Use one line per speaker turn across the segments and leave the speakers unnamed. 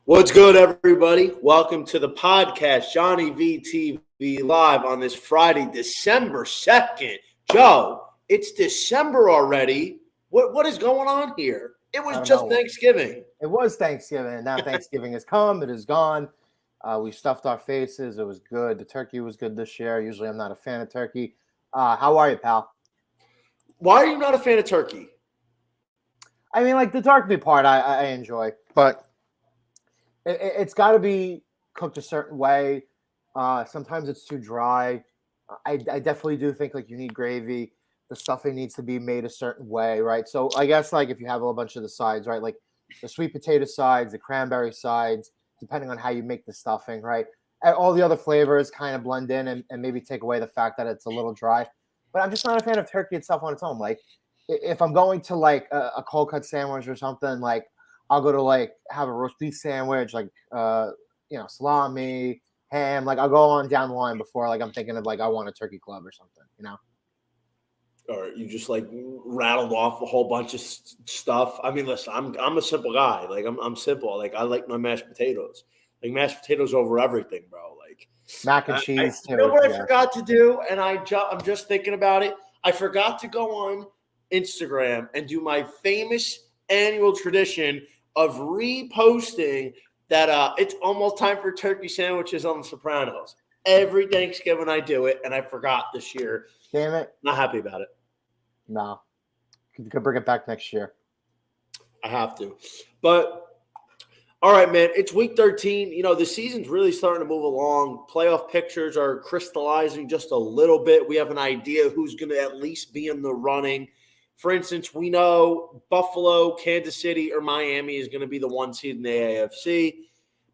What's good, everybody? Welcome to the podcast, JohnnyVTV live on this Friday, December 2nd. Joe, it's December already. What is going on here? It
I
was
don't
just
know.
Thanksgiving.
It was Thanksgiving, and now Thanksgiving has come. It is gone. We stuffed our faces. It was good. The turkey was good this year. Usually, I'm not a fan of turkey. How are you, pal?
Why are you not a fan of turkey?
I mean, like the turkey part, I enjoy, but it's got to be cooked a certain way. Sometimes it's too dry. I definitely do think like you need gravy. The stuffing needs to be made a certain way, right? So I guess like if you have a bunch of the sides, right, like the sweet potato sides, the cranberry sides, depending on how you make the stuffing, right? And all the other flavors kind of blend in and maybe take away the fact that it's a little dry. But I'm just not a fan of turkey itself on its own. Like if I'm going to like a cold cut sandwich or something, like I'll go to like have a roast beef sandwich, like salami, ham. Like I'll go on down the line before like I'm thinking of like I want a turkey club or something, you know.
Or you just like rattled off a whole bunch of stuff? I mean, listen, I'm a simple guy. Like I'm simple. Like I like my mashed potatoes. Like mashed potatoes over everything, bro. Like
Mac and cheese
you know
too.
what I
Yeah.
forgot to do, and I'm just thinking about it. I forgot to go on Instagram and do my famous annual tradition of reposting that it's almost time for turkey sandwiches on The Sopranos. Every Thanksgiving I do it, and I forgot this year.
Damn it.
Not happy about it.
No. You could bring it back next year.
I have to. But all right, man, it's week 13. You know, the season's really starting to move along. Playoff pictures are crystallizing just a little bit. We have an idea who's going to at least be in the running. For instance, we know Buffalo, Kansas City, or Miami is going to be the one seed in the AFC.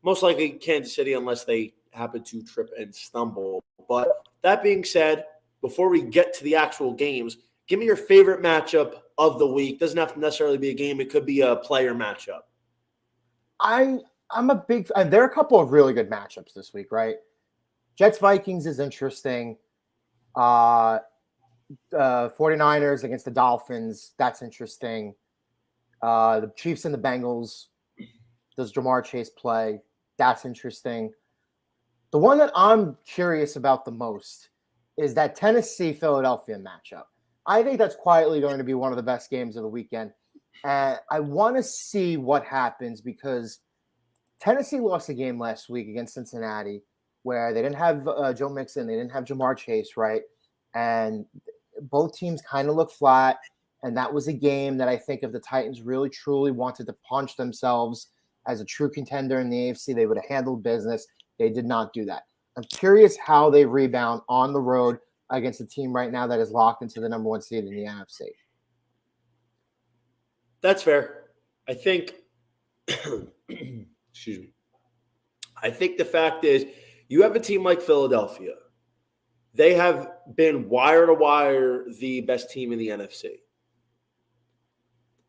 Most likely Kansas City unless they happen to trip and stumble. But that being said, before we get to the actual games, give me your favorite matchup of the week. Doesn't have to necessarily be a game. It could be a player matchup.
I'm a big – there are a couple of really good matchups this week, right? Jets-Vikings is interesting. 49ers against the Dolphins, that's interesting. The Chiefs and the Bengals, does Jamar Chase play? That's interesting. The one that I'm curious about the most is that Tennessee-Philadelphia matchup. I think that's quietly going to be one of the best games of the weekend. And I want to see what happens because Tennessee lost a game last week against Cincinnati where they didn't have Joe Mixon, they didn't have Jamar Chase, right? And both teams kind of look flat. And that was a game that I think if the Titans really, truly wanted to punch themselves as a true contender in the AFC, they would have handled business. They did not do that. I'm curious how they rebound on the road against a team right now that is locked into the number one seed in the NFC.
That's fair. I think, excuse me. I think the fact is you have a team like Philadelphia. They have been wire to wire the best team in the NFC. The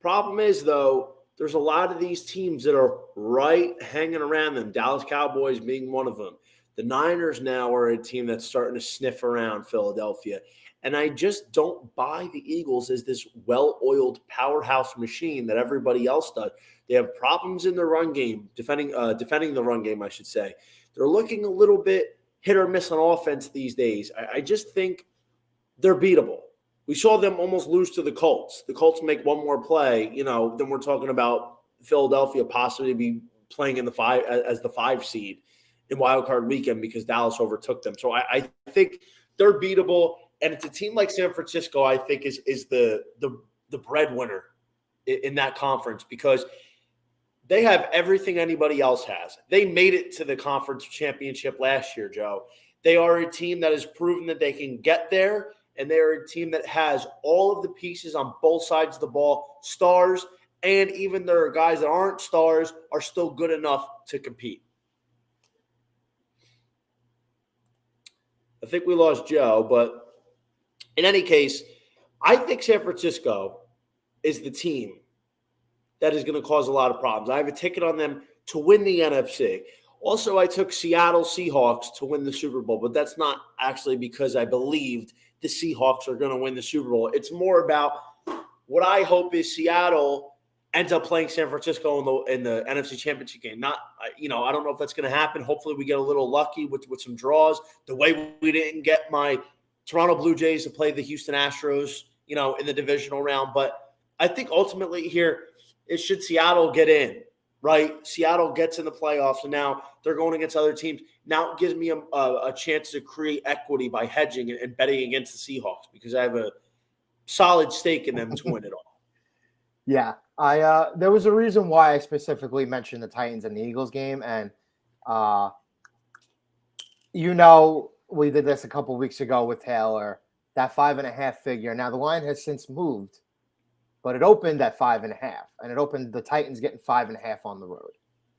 problem is, though, there's a lot of these teams that are right hanging around them, Dallas Cowboys being one of them. The Niners now are a team that's starting to sniff around Philadelphia. And I just don't buy the Eagles as this well-oiled powerhouse machine that everybody else does. They have problems in the run game, defending the run game, I should say. They're looking a little bit hit or miss on offense these days. I just think they're beatable. We saw them almost lose to the Colts. The Colts make one more play, then we're talking about Philadelphia possibly be playing in the the 5 seed in Wild Card Weekend because Dallas overtook them. So I think they're beatable. And it's a team like San Francisco, I think, is the breadwinner in that conference because they have everything anybody else has. They made it to the conference championship last year, Joe. They are a team that has proven that they can get there, and they are a team that has all of the pieces on both sides of the ball, stars, and even their guys that aren't stars are still good enough to compete. I think we lost Joe, but in any case, I think San Francisco is the team that is going to cause a lot of problems. I have a ticket on them to win the NFC. Also, I took Seattle Seahawks to win the Super Bowl, but that's not actually because I believed the Seahawks are going to win the Super Bowl. It's more about what I hope is Seattle ends up playing San Francisco in the NFC Championship game. Not, I don't know if that's going to happen. Hopefully, we get a little lucky with some draws. The way we didn't get my Toronto Blue Jays to play the Houston Astros, in the divisional round. But I think ultimately here, it should Seattle get in, right? Seattle gets in the playoffs, and now they're going against other teams. Now it gives me a chance to create equity by hedging and betting against the Seahawks because I have a solid stake in them to win it all.
Yeah, there was a reason why I specifically mentioned the Titans and the Eagles game, and we did this a couple weeks ago with Taylor, that 5.5 figure. Now the line has since moved, but it opened at 5.5, and it opened the Titans getting 5.5 on the road.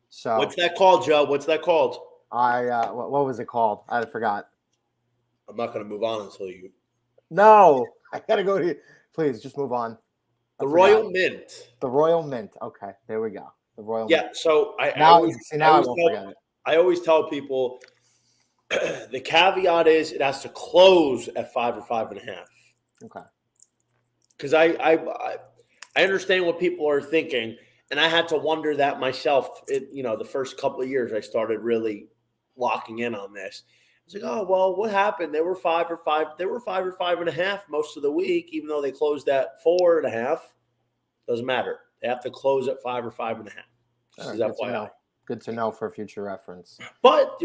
So
what's that called, Joe? What's that called?
What was it called? I forgot.
I'm not going to move on until you.
No, I gotta go to. Please just move on.
The Royal Mint.
The Royal Mint. Okay, there we go. The Royal Mint.
Yeah. So I always tell people the caveat is it has to close at 5 or 5.5.
Okay.
Because I understand what people are thinking, and I had to wonder that myself. The first couple of years I started really locking in on this. I was like, oh well, what happened? They were 5 or 5.5 most of the week, even though they closed at 4.5. Doesn't matter. They have to close at 5 or 5.5.
Good to know for future reference.
But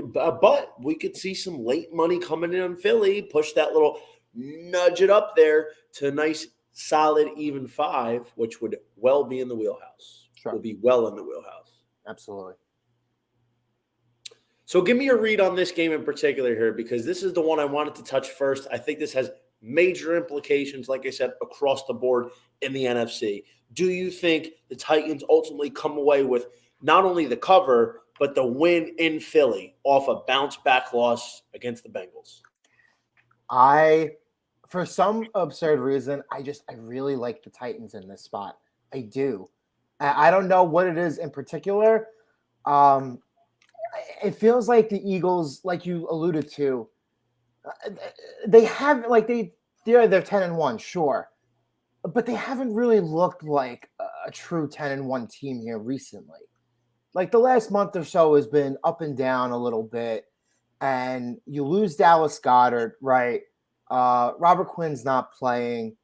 we could see some late money coming in on Philly, push that little nudge it up there to a nice solid even 5, which would well be in the wheelhouse.
Sure.
Will be well in the wheelhouse.
Absolutely.
So give me a read on this game in particular here, because this is the one I wanted to touch first. I think this has major implications, like I said, across the board in the NFC. Do you think the Titans ultimately come away with not only the cover, but the win in Philly off a bounce-back loss against the Bengals?
For some absurd reason, I really like the Titans in this spot. I do. I don't know what it is in particular. It feels like the Eagles, like you alluded to, they're 10-1, sure, but they haven't really looked like a true 10-1 team here recently. Like the last month or so has been up and down a little bit, and you lose Dallas Goedert, right? Robert Quinn's not playing.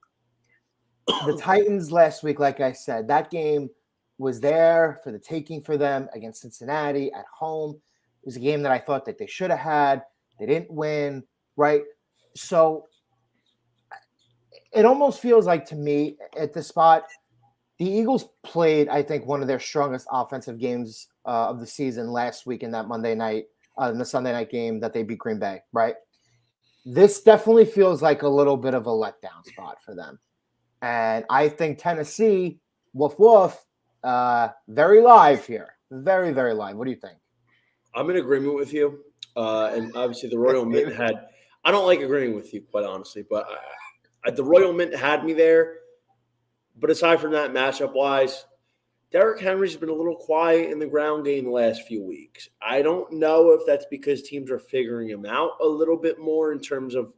The Titans last week, like I said, that game was there for the taking for them against Cincinnati at home. It was a game that I thought that they should have had. They didn't win, right? So it almost feels like to me at this spot, the Eagles played, I think, one of their strongest offensive games of the season last week in that Monday night, in the Sunday night game that they beat Green Bay, right? This definitely feels like a little bit of a letdown spot for them. And I think Tennessee, woof, woof, very live here. Very, very live. What do you think?
I'm in agreement with you. And obviously the Royal Mint I don't like agreeing with you, quite honestly, but the Royal Mint had me there. But aside from that, matchup-wise, Derrick Henry's been a little quiet in the ground game the last few weeks. I don't know if that's because teams are figuring him out a little bit more in terms of,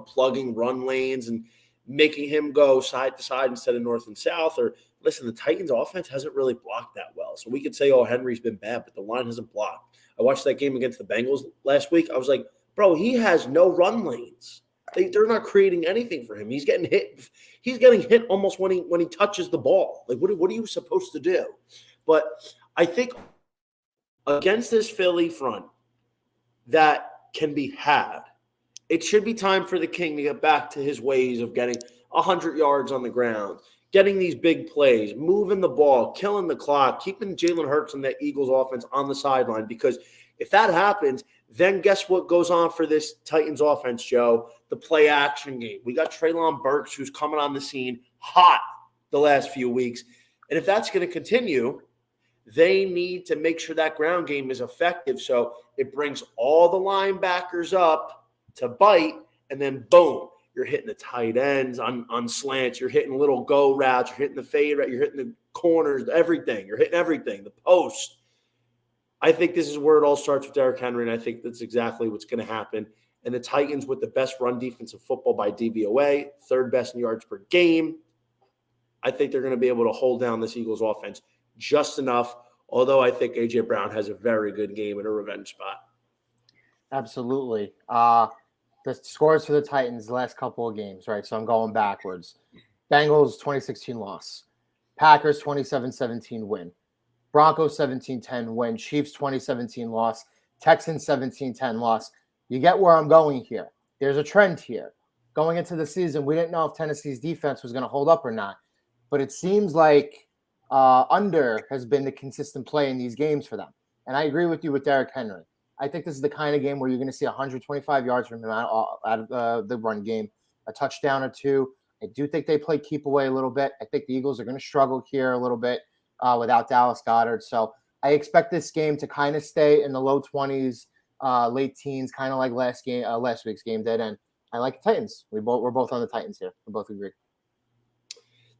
plugging run lanes and making him go side to side instead of north and south. Or, listen, the Titans' offense hasn't really blocked that well. So we could say, oh, Henry's been bad, but the line hasn't blocked. I watched that game against the Bengals last week. I was like, bro, he has no run lanes. They're not creating anything for him. He's getting hit. He's getting hit almost when he touches the ball. Like, what are you supposed to do? But I think against this Philly front that can be had, it should be time for the King to get back to his ways of getting 100 yards on the ground, getting these big plays, moving the ball, killing the clock, keeping Jalen Hurts and the Eagles offense on the sideline. Because if that happens, then guess what goes on for this Titans offense, Joe? The play action game. We got Treylon Burks, who's coming on the scene hot the last few weeks. And if that's going to continue, they need to make sure that ground game is effective. So it brings all the linebackers up to bite, and then boom, you're hitting the tight ends on slants. You're hitting little go routes. You're hitting the fade route. You're hitting the corners, everything. You're hitting everything, the post. I think this is where it all starts with Derrick Henry, and I think that's exactly what's going to happen. And the Titans with the best run defense of football by DVOA, third best in yards per game. I think they're going to be able to hold down this Eagles offense just enough, although I think A.J. Brown has a very good game in a revenge spot.
Absolutely. The scores for the Titans the last couple of games, right? So I'm going backwards. Bengals 2016 loss. Packers 27-17 win. Broncos 17-10 win. Chiefs 2017 loss. Texans 17-10 loss. You get where I'm going here. There's a trend here. Going into the season, we didn't know if Tennessee's defense was going to hold up or not. But it seems like under has been the consistent play in these games for them. And I agree with you with Derrick Henry. I think this is the kind of game where you're going to see 125 yards from him out of the run game, a touchdown or two. I do think they play keep away a little bit. I think the Eagles are going to struggle here a little bit without Dallas Goedert. So I expect this game to kind of stay in the low 20s, late teens, kind of like last week's game did. And I like the Titans. We're both on the Titans here. We both agree.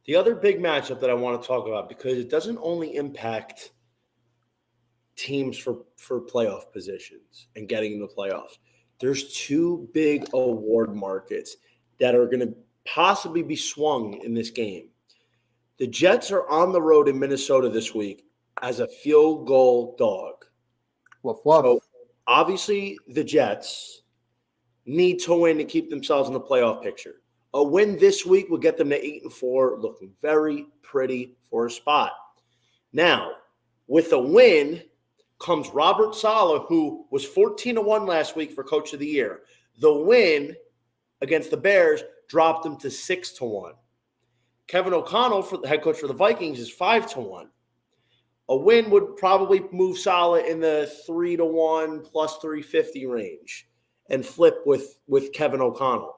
The other big matchup that I want to talk about, because it doesn't only impact teams for playoff positions and getting in the playoffs. There's two big award markets that are going to possibly be swung in this game. The Jets are on the road in Minnesota this week as a field goal dog.
Woof, woof.
So obviously the Jets need to win to keep themselves in the playoff picture. A win this week will get them to 8-4, looking very pretty for a spot. Now, with a win comes Robert Saleh, who was 14-1 last week for Coach of the Year. The win against the Bears dropped him to 6-1. Kevin O'Connell, for the head coach for the Vikings, is 5-1. A win would probably move Saleh in the 3-1 plus 350 range and flip with Kevin O'Connell.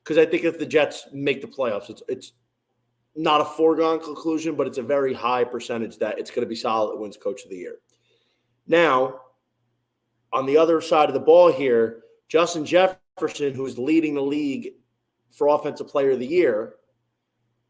Because I think if the Jets make the playoffs, it's not a foregone conclusion, but it's a very high percentage that it's going to be Saleh that wins Coach of the Year. Now, on the other side of the ball here, Justin Jefferson, who's leading the league for Offensive Player of the Year,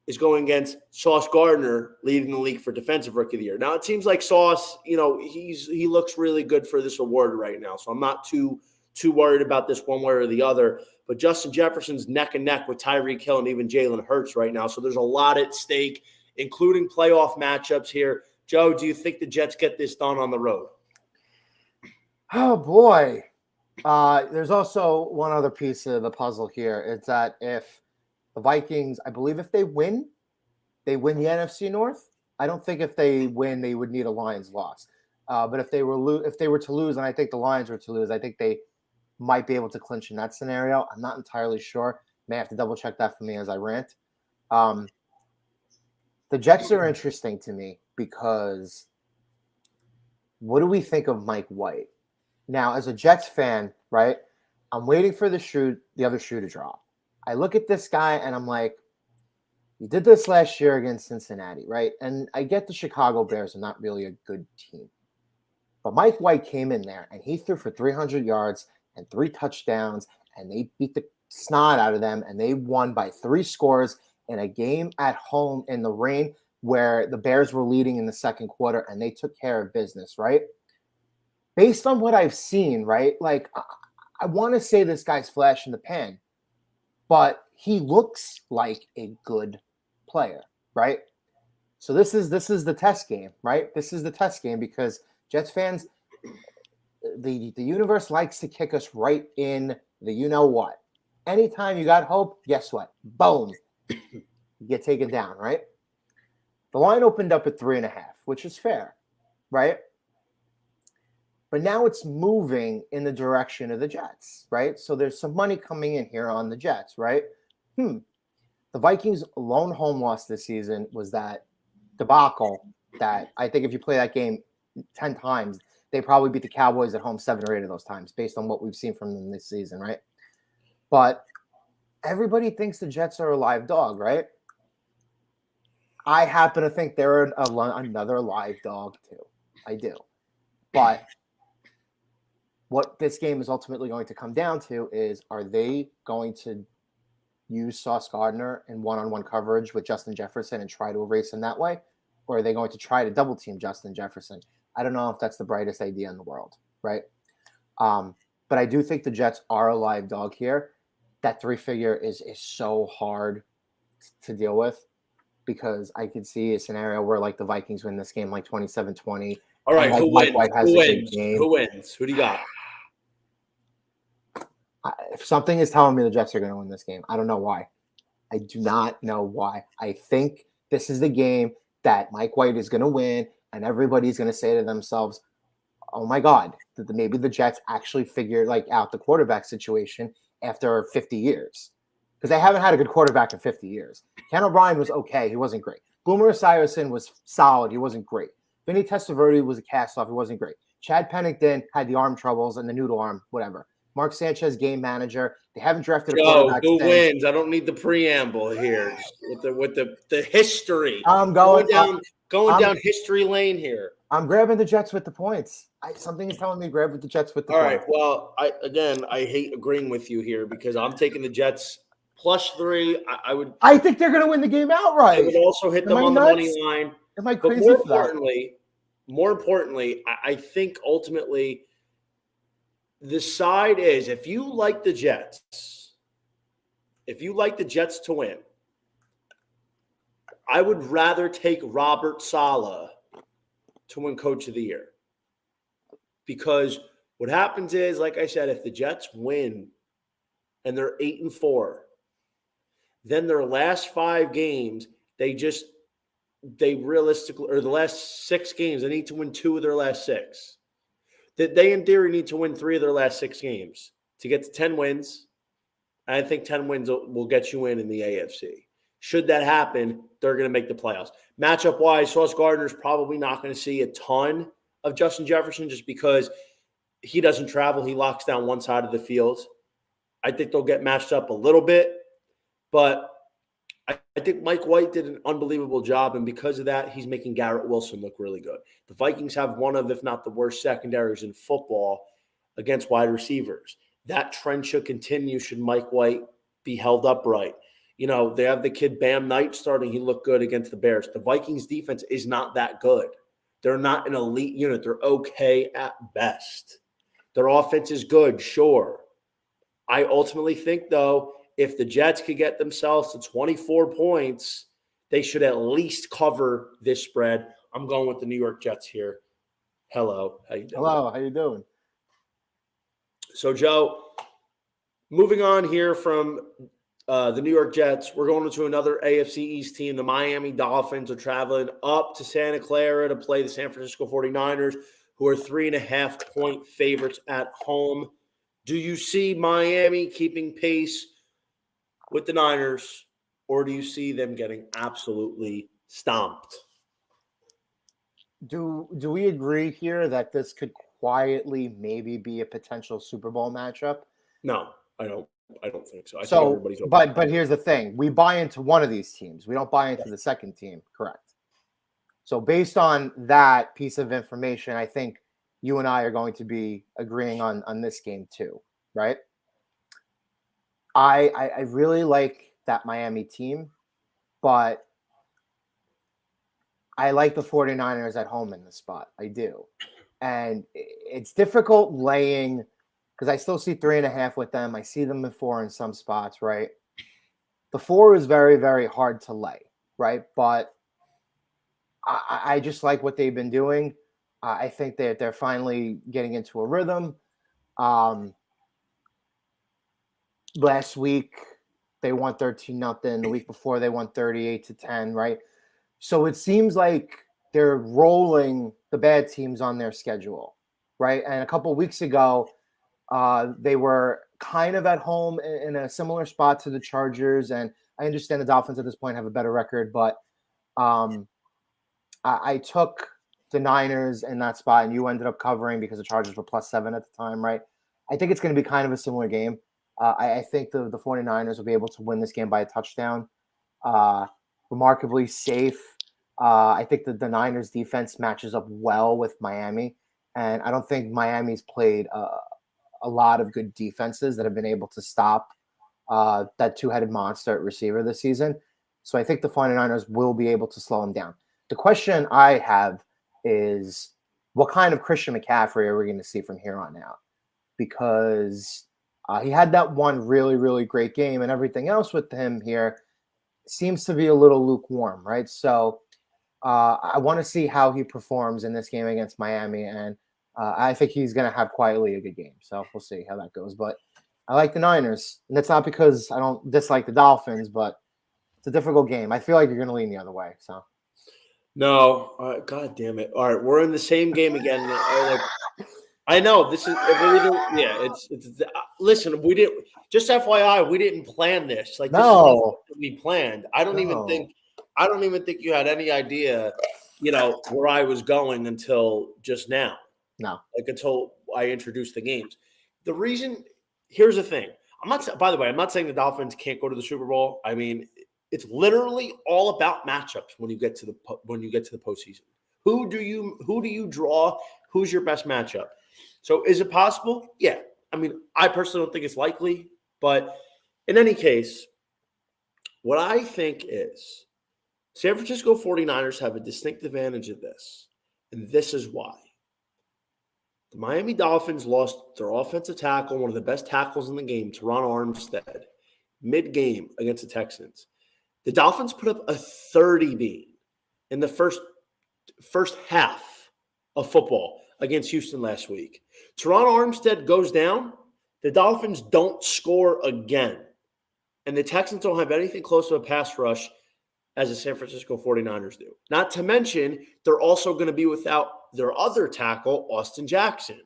is going against Sauce Gardner, leading the league for Defensive Rookie of the Year. Now, it seems like Sauce, he looks really good for this award right now, so I'm not too worried about this one way or the other. But Justin Jefferson's neck and neck with Tyreek Hill and even Jalen Hurts right now, so there's a lot at stake, including playoff matchups here. Joe, do you think the Jets get this done on the road?
Oh, boy. There's also one other piece of the puzzle here. It's that if the Vikings, I believe if they win the NFC North. I don't think if they win, they would need a Lions loss. But if they were to lose, and I think the Lions were to lose, I think they might be able to clinch in that scenario. I'm not entirely sure. May have to double check that for me as I rant. The Jets are interesting to me because what do we think of Mike White? Now, as a Jets fan, right, I'm waiting for the other shoe to drop. I look at this guy and I'm like, you did this last year against Cincinnati, right? And I get the Chicago Bears are not really a good team. But Mike White came in there and he threw for 300 yards and 3 touchdowns, and they beat the snot out of them, and they won by 3 scores in a game at home in the rain where the Bears were leading in the second quarter, and they took care of business, right? Based on what I've seen, right, like I want to say this guy's flash in the pan, but he looks like a good player, right? So this is the test game, right? This is the test game because Jets fans, the universe likes to kick us right in the you-know-what. Anytime you got hope, guess what? Boom. You get taken down, right? The line opened up at 3.5, which is fair, right? But now it's moving in the direction of the Jets, right? So there's some money coming in here on the Jets, right? The Vikings' lone home loss this season was that debacle that I think if you play that game 10 times, they probably beat the Cowboys at home 7 or 8 of those times based on what we've seen from them this season, right? But everybody thinks the Jets are a live dog, right? I happen to think they're another live dog too. I do. But what this game is ultimately going to come down to is, are they going to use Sauce Gardner in one-on-one coverage with Justin Jefferson and try to erase him that way? Or are they going to try to double team Justin Jefferson? I don't know if that's the brightest idea in the world, right? But I do think the Jets are a live dog here. That 3-figure is so hard to deal with. because I could see a scenario where like the Vikings win this game like 27-20.
All right,
and, like,
who
Mike
wins?
White has
Who
a good
wins?
game.
Who wins? Who do you got?
If something is telling me the Jets are going to win this game, I don't know why. I do not know why. I think this is the game that Mike White is going to win, and everybody's going to say to themselves, "Oh my God, maybe the Jets actually figured like out the quarterback situation after 50 years." Because they haven't had a good quarterback in 50 years. Ken O'Brien was okay. He wasn't great. Boomer Esiason was solid. He wasn't great. Vinny Testaverde was a cast-off. He wasn't great. Chad Pennington had the arm troubles and the noodle arm, whatever. Mark Sanchez, game manager. They haven't drafted a
Joe,
quarterback
who
since.
wins? I don't need the preamble here. Just with the history.
I'm
going
I'm-
down history lane here.
I'm grabbing the Jets with the points. Something is telling me grab with the Jets with the
All
points.
right. Well, I hate agreeing with you here because I'm taking the Jets +3.
I think they're going to win the game outright.
I would also hit them on the money line.
Am I
But
crazy for that?
more importantly, I think ultimately the side is if you like the Jets to win, I would rather take Robert Saleh to win Coach of the Year. Because what happens is, like I said, if the Jets win and they're 8-4, then their last 5 games, they realistically, or the last 6 games, they need to win 2 of their last 6. They in theory need to win 3 of their last 6 games to get to 10 wins. I think 10 wins will get you in the AFC. Should that happen, they're going to make the playoffs. Matchup-wise, Sauce Gardner's probably not going to see a ton of Justin Jefferson just because he doesn't travel. He locks down one side of the field. I think they'll get matched up a little bit, but I think Mike White did an unbelievable job, and because of that, he's making Garrett Wilson look really good. The Vikings have one of, if not the worst secondaries in football against wide receivers. That trend should continue should Mike White be held upright. You know, they have the kid Bam Knight starting. He looked good against the Bears. The Vikings defense is not that good. They're not an elite unit. They're okay at best. Their offense is good, sure. I ultimately think, though, if the Jets could get themselves to 24 points, they should at least cover this spread. I'm going with the New York Jets here. Hello. How you doing?
Hello. How you doing?
So, Joe, moving on here from the New York Jets, we're going to another AFC East team. The Miami Dolphins are traveling up to Santa Clara to play the San Francisco 49ers, who are 3.5-point favorites at home. Do you see Miami keeping pace with the Niners, or do you see them getting absolutely stomped?
Do we agree here that this could quietly maybe be a potential Super Bowl matchup?
No, I don't think so. I think
So,
everybody's open.
but here's the thing: we buy into one of these teams. We don't buy into the second team, correct? So, based on that piece of information, I think you and I are going to be agreeing on this game too, right? I really like that Miami team, but I like the 49ers at home in this spot. I do. And it's difficult laying because I still see 3.5 with them. I see them at 4 in some spots, right? The 4 is very, very hard to lay, right? But I just like what they've been doing. I think that they're finally getting into a rhythm. Last week, they won 13-0. The week before, they won 38-10, right? So it seems like they're rolling the bad teams on their schedule, right? And a couple of weeks ago, they were kind of at home in a similar spot to the Chargers. And I understand the Dolphins at this point have a better record, but I took the Niners in that spot, and you ended up covering because the Chargers were +7 at the time, right? I think it's going to be kind of a similar game. I think the 49ers will be able to win this game by a touchdown. Remarkably safe. I think that the Niners defense matches up well with Miami, and I don't think Miami's played a lot of good defenses that have been able to stop that two-headed monster at receiver this season. So I think the 49ers will be able to slow him down. The question I have is, what kind of Christian McCaffrey are we going to see from here on out? Because he had that one really, really great game, and everything else with him here seems to be a little lukewarm, right? So I want to see how he performs in this game against Miami, and I think he's going to have quietly a good game. So we'll see how that goes. But I like the Niners, and that's not because I don't dislike the Dolphins, but it's a difficult game. I feel like you're going to lean the other way. So
No, God damn it! All right, we're in the same game again. I know this is it's listen, we didn't just FYI, we didn't plan this. Like this is nothing
no,
that we planned. I don't even think you had any idea, where I was going until just now.
no.
Like until I introduced the games. The reason here's the thing. By the way, I'm not saying the Dolphins can't go to the Super Bowl. I mean, it's literally all about matchups when you get to the postseason. Who do you draw? Who's your best matchup? So is it possible? Yeah. I mean, I personally don't think it's likely, but in any case, what I think is San Francisco 49ers have a distinct advantage of this, and this is why. The Miami Dolphins lost their offensive tackle, one of the best tackles in the game, Teron Armstead, mid-game against the Texans. The Dolphins put up a 30 beat in the first half of football against Houston last week. Teron Armstead goes down. The Dolphins don't score again. And the Texans don't have anything close to a pass rush as the San Francisco 49ers do. Not to mention, they're also going to be without their other tackle, Austin Jackson,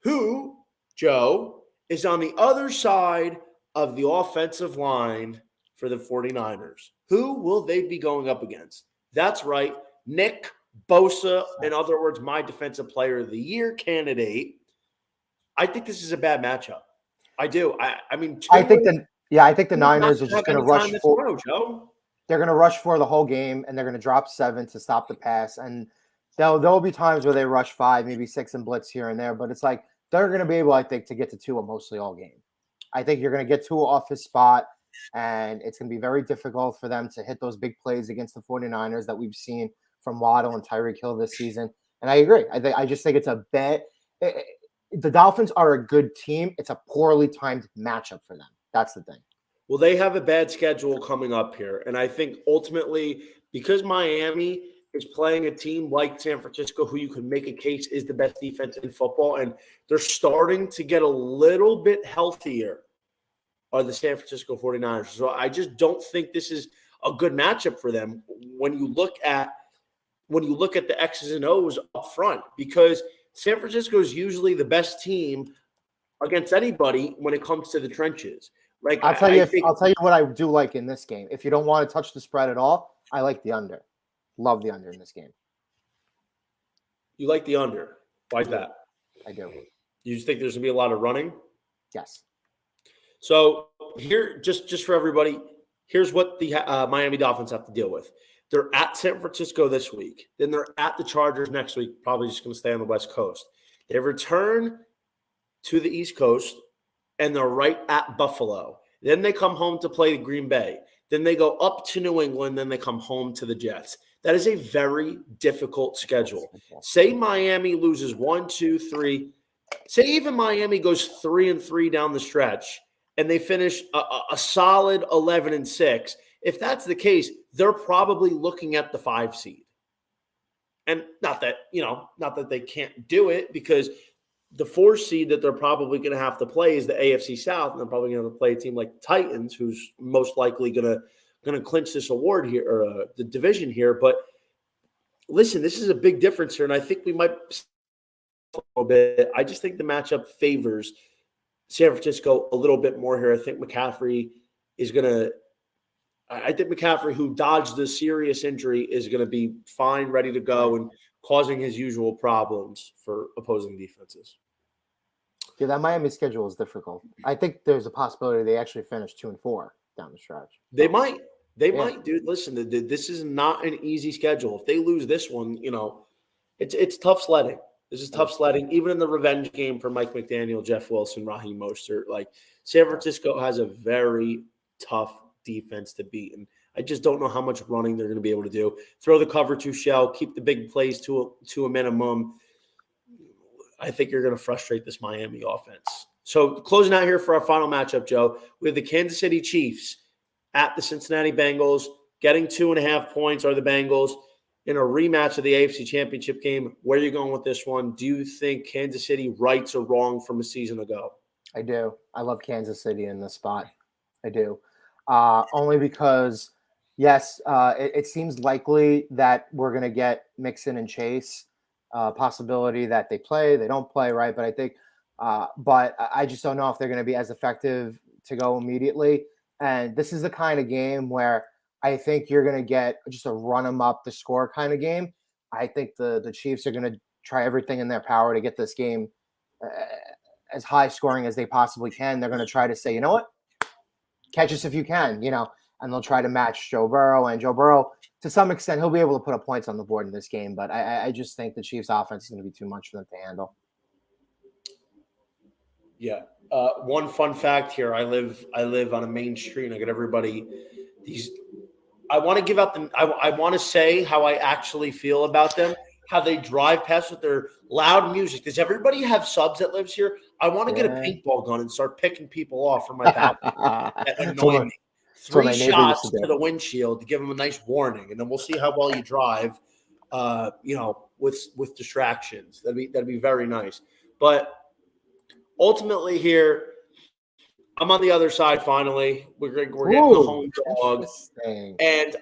who, Joe, is on the other side of the offensive line for the 49ers. Who will they be going up against? That's right, Nick Bosa, in other words, my defensive player of the year candidate. I think this is a bad matchup. I do. I think
the Niners are just going to rush for
Joe.
They're going to rush for the whole game, and they're going to drop 7 to stop the pass. And there'll be times where they rush 5, maybe 6 and blitz here and there. But it's like they're going to be able, I think, to get to Tua mostly all game. I think you're going to get Tua off his spot, and it's going to be very difficult for them to hit those big plays against the 49ers that we've seen from Waddle and Tyreek Hill this season. And I agree. I just think it's a bet. The Dolphins are a good team. It's a poorly timed matchup for them. That's the thing.
Well, they have a bad schedule coming up here. And I think ultimately, because Miami is playing a team like San Francisco, who you could make a case is the best defense in football, and they're starting to get a little bit healthier, are the San Francisco 49ers. So I just don't think this is a good matchup for them when you look at the X's and O's up front, because San Francisco is usually the best team against anybody when it comes to the trenches. Like
I'll tell you what I do like in this game. If you don't want to touch the spread at all, I like the under. Love the under in this game.
You like the under? Why is that?
I do.
You just think there's gonna be a lot of running?
Yes.
So here, just for everybody, here's what the Miami Dolphins have to deal with. They're at San Francisco this week. Then they're at the Chargers next week. Probably just going to stay on the West Coast. They return to the East Coast, and they're right at Buffalo. Then they come home to play Green Bay. Then they go up to New England. Then they come home to the Jets. That is a very difficult schedule. Say Miami loses 1, 2, 3. Say even Miami goes 3-3 down the stretch, and they finish a solid 11-6. If that's the case, they're probably looking at the 5 seed. And not that they can't do it, because the 4 seed that they're probably going to have to play is the AFC South, and they're probably going to play a team like the Titans, who's most likely going to clinch this award here, or the division here. But listen, this is a big difference here, and I think we might a little bit. I just think the matchup favors San Francisco a little bit more here. I think McCaffrey, who dodged the serious injury, is going to be fine, ready to go, and causing his usual problems for opposing defenses.
Yeah, that Miami schedule is difficult. I think there's a possibility they actually finish 2-4 down the stretch.
They might. They might, dude. Listen, this is not an easy schedule. If they lose this one, it's tough sledding. This is tough sledding, even in the revenge game for Mike McDaniel, Jeff Wilson, Raheem Mostert. Like, San Francisco has a very tough defense to beat, and I just don't know how much running they're going to be able to do. Throw the cover 2 shell, keep the big plays to a minimum. I think you're going to frustrate this Miami offense. So closing out here for our final matchup, Joe, we have the Kansas City Chiefs at the Cincinnati Bengals. Getting 2.5 points are the Bengals in a rematch of the AFC Championship game. Where are you going with this one? Do you think Kansas City rights or wrong from a season ago?
I do. I love Kansas City in this spot. I do. Only because, yes, it seems likely that we're going to get Mixon and Chase. Possibility that they play, they don't play, right? But I think, but I just don't know if they're going to be as effective to go immediately. And this is the kind of game where I think you're going to get just a run them up the score kind of game. I think the Chiefs are going to try everything in their power to get this game as high scoring as they possibly can. They're going to try to say, you know what, catch us if you can, and they'll try to match Joe Burrow. And Joe Burrow, to some extent, he'll be able to put up points on the board in this game. But I just think the Chiefs' offense is going to be too much for them to handle.
Yeah. One fun fact here: I live on a main street, and I get everybody these. I want to give out them. I want to say how I actually feel about them. How they drive past with their loud music. Does everybody have subs that lives here? I want to get a paintball gun and start picking people off from my balcony that annoy me. 3 shots to the windshield to give them a nice warning, and then we'll see how well you drive. With distractions. That'd be very nice. But ultimately, here I'm on the other side. Finally, we're getting the home dog, and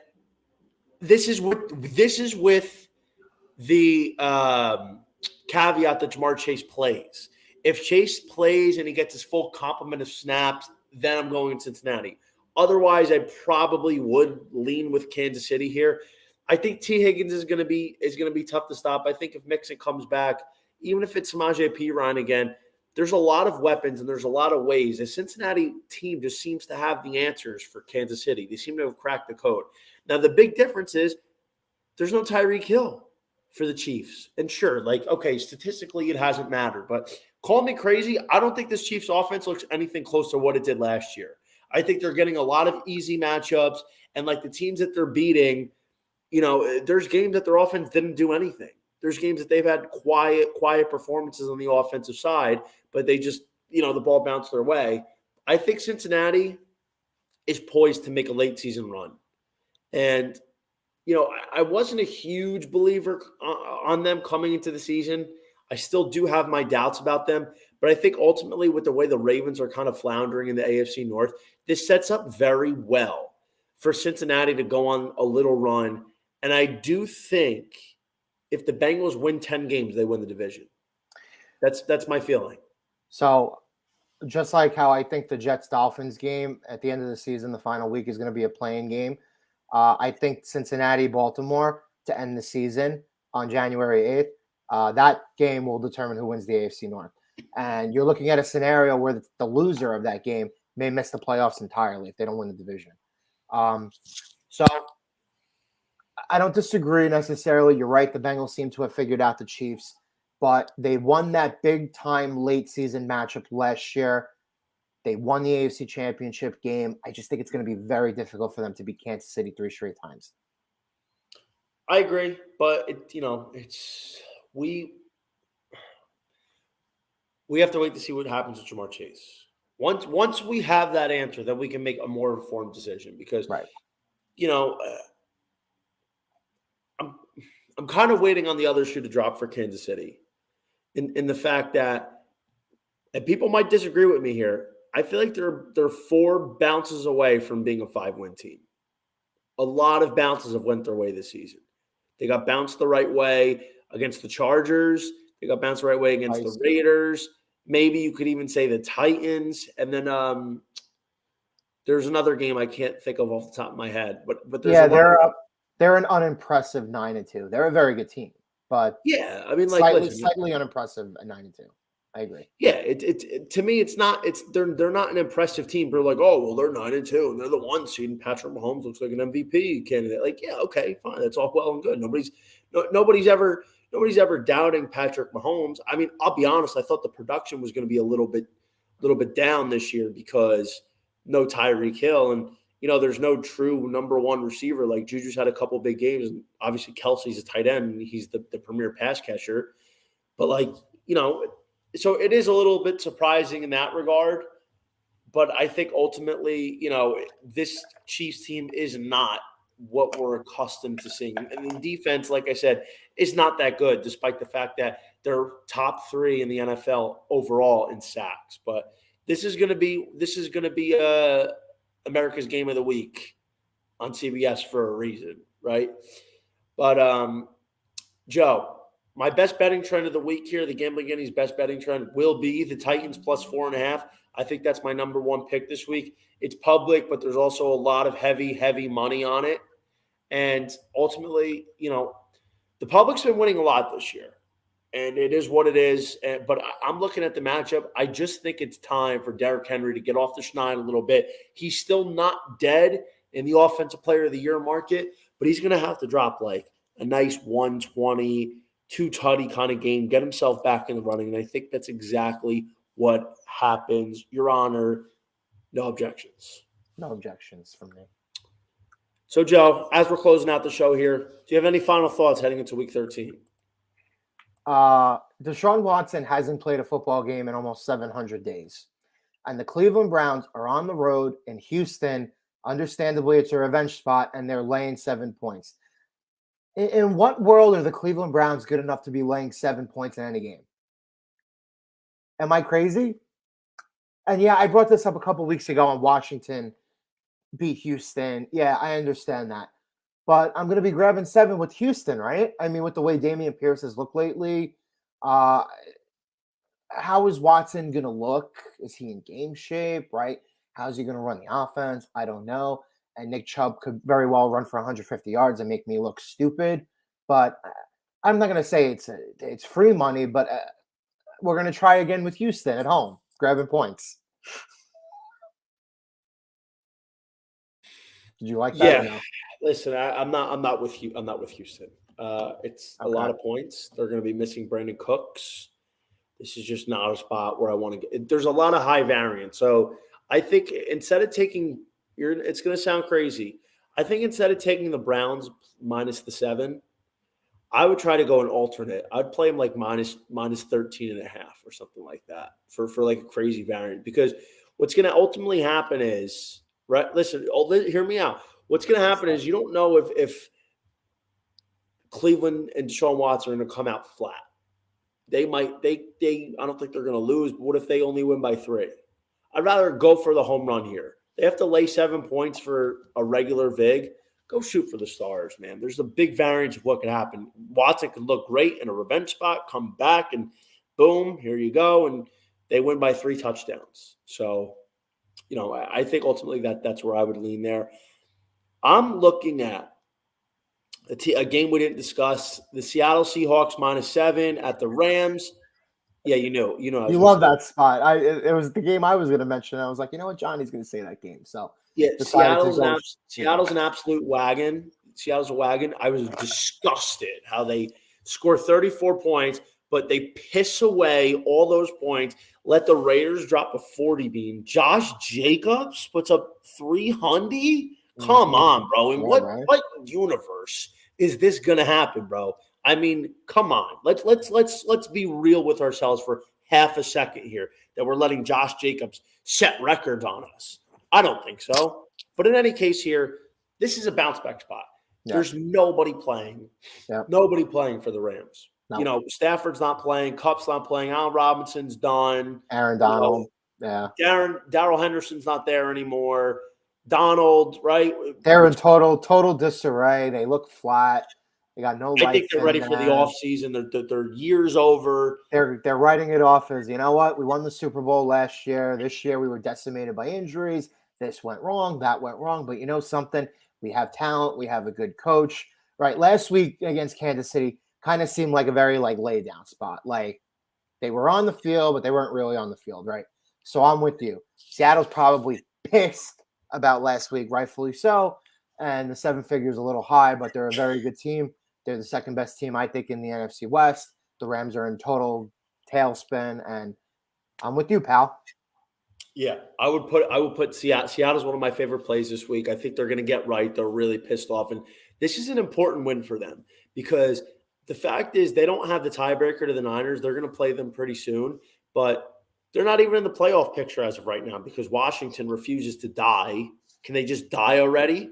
this is with the caveat that Jamar Chase plays. If Chase plays and he gets his full complement of snaps, then I'm going to Cincinnati. Otherwise, I probably would lean with Kansas City here. I think T. Higgins is going to be tough to stop. I think if Mixon comes back, even if it's Samaje Perine again, there's a lot of weapons and there's a lot of ways. The Cincinnati team just seems to have the answers for Kansas City. They seem to have cracked the code. Now, the big difference is there's no Tyreek Hill for the Chiefs. And sure, statistically it hasn't mattered. But call me crazy, I don't think this Chiefs offense looks anything close to what it did last year. I think they're getting a lot of easy matchups. And the teams that they're beating, there's games that their offense didn't do anything. There's games that they've had quiet performances on the offensive side, but they just, the ball bounced their way. I think Cincinnati is poised to make a late season run. And, I wasn't a huge believer on them coming into the season. I still do have my doubts about them. But I think ultimately with the way the Ravens are kind of floundering in the AFC North, this sets up very well for Cincinnati to go on a little run. And I do think if the Bengals win 10 games, they win the division. That's my feeling.
So just like how I think the Jets-Dolphins game at the end of the season, the final week, is going to be a playing game, I think Cincinnati-Baltimore to end the season on January 8th, that game will determine who wins the AFC North. And you're looking at a scenario where the loser of that game may miss the playoffs entirely if they don't win the division. So I don't disagree necessarily. You're right. The Bengals seem to have figured out the Chiefs, but they won that big-time late-season matchup last year. They won the AFC Championship game. I just think it's going to be very difficult for them to beat Kansas City 3 straight times.
I agree, but we have to wait to see what happens with Jamar Chase. Once we have that answer, then we can make a more informed decision because,
right.
I'm kind of waiting on the other shoe to drop for Kansas City in the fact that, and people might disagree with me here, I feel like they're 4 bounces away from being a 5-win team. A lot of bounces have went their way this season. They got bounced the right way against the Chargers. They got bounced the right way against the Raiders. Maybe you could even say the Titans. And then there's another game I can't think of off the top of my head. But there's
they're an unimpressive 9-2. They're a very good team, but
yeah, I mean,
slightly unimpressive at 9-2. I agree.
Yeah, it to me, it's not. They're not an impressive team. They're like, oh well, they're 9-2 and they're the 1 seed. And Patrick Mahomes looks like an MVP candidate. Yeah, okay, fine, that's all well and good. Nobody's ever doubting Patrick Mahomes. I mean, I'll be honest. I thought the production was going to be a little bit down this year because no Tyreek Hill and there's no true number 1 receiver. Like Juju's had a couple big games, and obviously Kelsey's a tight end and he's the premier pass catcher. But so it is a little bit surprising in that regard, But I think ultimately, this Chiefs team is not what we're accustomed to seeing. And the defense, like I said, is not that good, despite the fact that they're top 3 in the NFL overall in sacks. But this is going to be America's Game of the Week on CBS for a reason, right? But Joe, my best betting trend of the week here, the Gambling Guinea's best betting trend will be the Titans plus 4.5. I think that's my number one pick this week. It's public, but there's also a lot of heavy money on it. And ultimately, the public's been winning a lot this year. And it is what it is. But I'm looking at the matchup. I just think it's time for Derrick Henry to get off the schneid a little bit. He's still not dead in the Offensive Player of the Year market, but he's going to have to drop like a nice 120, 2-tutty kind of game, get himself back in the running. And I think that's exactly what happens. Your Honor, no objections.
No objections from me.
So, Joe, as we're closing out the show here, do you have any final thoughts heading into Week 13?
Deshaun Watson hasn't played a football game in almost 700 days. And the Cleveland Browns are on the road in Houston. Understandably, it's a revenge spot, and they're laying 7 points. In what world are the Cleveland Browns good enough to be laying 7 points in any game? Am I crazy? And yeah, I brought this up a couple weeks ago on Washington beat Houston. Yeah, I understand that. But I'm going to be grabbing 7 with Houston, right? I mean, with the way Dameon Pierce has looked lately, how is Watson going to look? Is he in game shape, right? How's he going to run the offense? I don't know. And Nick Chubb could very well run for 150 yards and make me look stupid. But I'm not going to say it's free money, but we're going to try again with Houston at home, grabbing points. Did you like that?
Yeah.
Or no?
Listen, I'm not with you. I'm not with Houston. It's a lot of points. They're going to be missing Brandon Cooks. This is just not a spot where I want to get. There's a lot of high variance. So I think instead of taking it's going to sound crazy. I think instead of taking the Browns minus the 7, I would try to go an alternate. I'd play them like minus 13.5 or something like that for like a crazy variant. Because what's going to ultimately happen is, right? Listen, hear me out. What's going to happen is you don't know if Cleveland and Deshaun Watson are going to come out flat. They might. I don't think they're going to lose. But what if they only win by 3? I'd rather go for the home run here. They have to lay 7 points for a regular vig. Go shoot for the stars, man. There's a big variance of what could happen. Watson could look great in a revenge spot, come back, and boom, here you go. And they win by 3 touchdowns. So, I think ultimately that's where I would lean there. I'm looking at a game we didn't discuss, the Seattle Seahawks minus 7 at the Rams. Yeah, you
love that spot. It was the game I was going to mention. I was like, you know what, Johnny's going to say that game. So
yeah, Seattle's an absolute wagon. Seattle's a wagon. I was disgusted how they score 34 points, but they piss away all those points. Let the Raiders drop a 40 beam. Josh Jacobs puts up 300. Come on, bro. In what universe is this going to happen, bro? I mean, come on. Let's be real with ourselves for half a second here that we're letting Josh Jacobs set records on us. I don't think so. But in any case here, this is a bounce back spot. Yeah. There's nobody playing. Yeah. Nobody playing for the Rams. No. Stafford's not playing. Kupp's not playing. Allen Robinson's done.
Aaron Donald. Yeah.
Darrell Henderson's not there anymore. Donald, right?
They're in total disarray. They look flat. They got no life.
I think they're ready for the offseason. Their year's over.
They're writing it off as, you know what? We won the Super Bowl last year. This year we were decimated by injuries. This went wrong. That went wrong. But you know something? We have talent. We have a good coach. Right. Last week against Kansas City kind of seemed like a very lay down spot. Like they were on the field, but they weren't really on the field. Right. So I'm with you. Seattle's probably pissed about last week, rightfully so. And the 7 figures a little high, but they're a very good team. They're the second best team, I think, in the NFC West. The Rams are in total tailspin, and I'm with you, pal.
Yeah, I would put Seattle. Seattle's one of my favorite plays this week. I think they're going to get right. They're really pissed off, and this is an important win for them because the fact is they don't have the tiebreaker to the Niners. They're going to play them pretty soon, but They're not even in the playoff picture as of right now because Washington refuses to die. Can they just die already?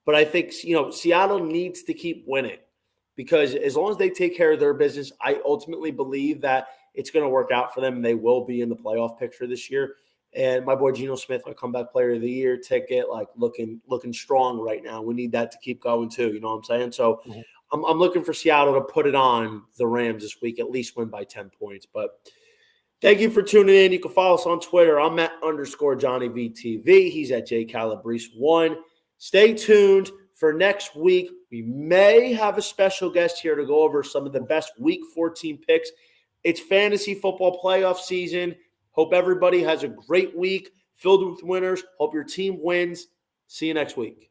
But I think, Seattle needs to keep winning because as long as they take care of their business, I ultimately believe that it's going to work out for them and they will be in the playoff picture this year. And my boy Geno Smith, my comeback player of the year ticket, like looking strong right now. We need that to keep going too. You know what I'm saying? So I'm looking for Seattle to put it on the Rams this week, at least win by 10 points. But thank you for tuning in. You can follow us on Twitter. I'm @_JohnnyVTV. He's at JCalabrese1. Stay tuned for next week. We may have a special guest here to go over some of the best Week 14 picks. It's fantasy football playoff season. Hope everybody has a great week filled with winners. Hope your team wins. See you next week.